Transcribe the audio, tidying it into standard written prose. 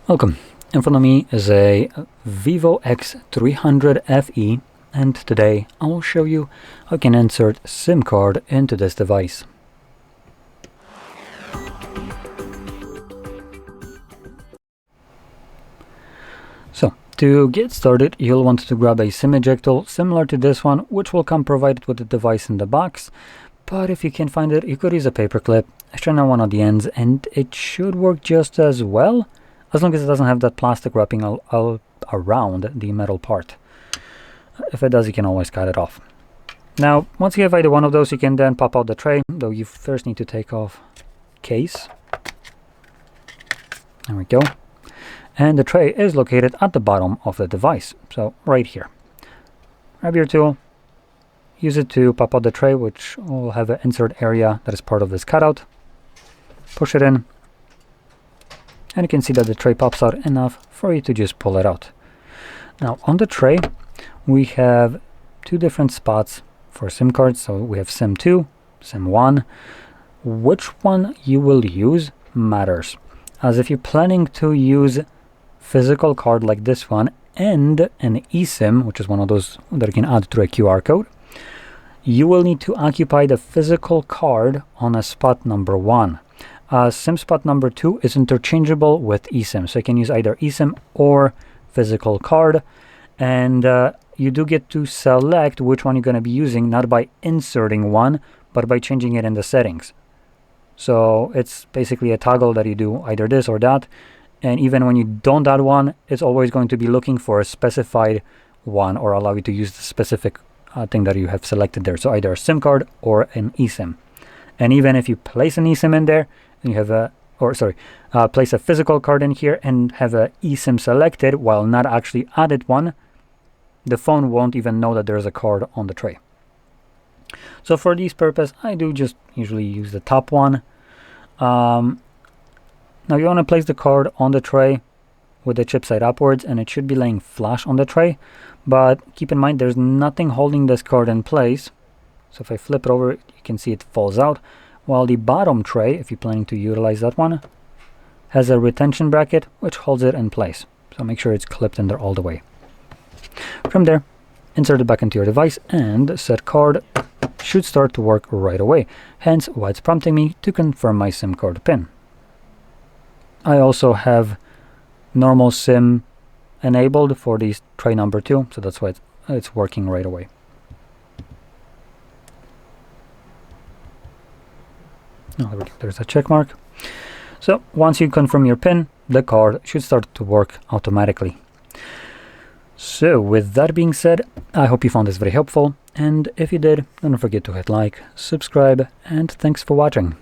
Welcome. In front of me is a VIVO X300 FE, and today I will show you how you can insert SIM card into this device. So, to get started, you'll want to grab a SIM eject tool similar to this one, which will come provided with the device in the box. But if you can't find it, you could use a paperclip, straighten one of the ends, and it should work just as well, as long as it doesn't have that plastic wrapping all around the metal part. If it does, you can always cut it off. Now, once you have either one of those, you can then pop out the tray, though you first need to take off case. There we go. And the tray is located at the bottom of the device, so right here. Grab your tool, use it to pop out the tray, which will have an insert area that is part of this cutout. Push it in, and you can see that the tray pops out enough for you to just pull it out. Now on the tray, we have two different spots for SIM cards. So we have SIM 2, SIM 1. Which one you will use matters, as if you're planning to use physical card like this one and an eSIM, which is one of those that you can add through a QR code, you will need to occupy the physical card on a spot number 1. SIM spot number 2 is interchangeable with eSIM, so you can use either eSIM or physical card, and you do get to select which one you're going to be using, not by inserting one, but by changing it in the settings. So it's basically a toggle that you do either this or that, and even when you don't add one, it's always going to be looking for a specified one or allow you to use the specific thing that you have selected there, so either a SIM card or an eSIM. And even if you place an eSIM in there, and you have place a physical card in here and have a eSIM selected while not actually added one, the phone won't even know that there's a card on the tray. So for this purpose, I do just usually use the top one. Now you want to place the card on the tray with the chip side upwards, and it should be laying flush on the tray, but keep in mind there's nothing holding this card in place. So if I flip it over, you can see it falls out, while the bottom tray, if you're planning to utilize that one, has a retention bracket which holds it in place. So make sure it's clipped in there all the way. From there, insert it back into your device, and said card should start to work right away, hence why it's prompting me to confirm my SIM card PIN. I also have normal SIM enabled for the tray number 2, so that's why it's working right away. Oh, there's a check mark. So once you confirm your PIN, the card should start to work automatically. So with that being said, I hope you found this very helpful, and if you did, don't forget to hit like, subscribe, and thanks for watching.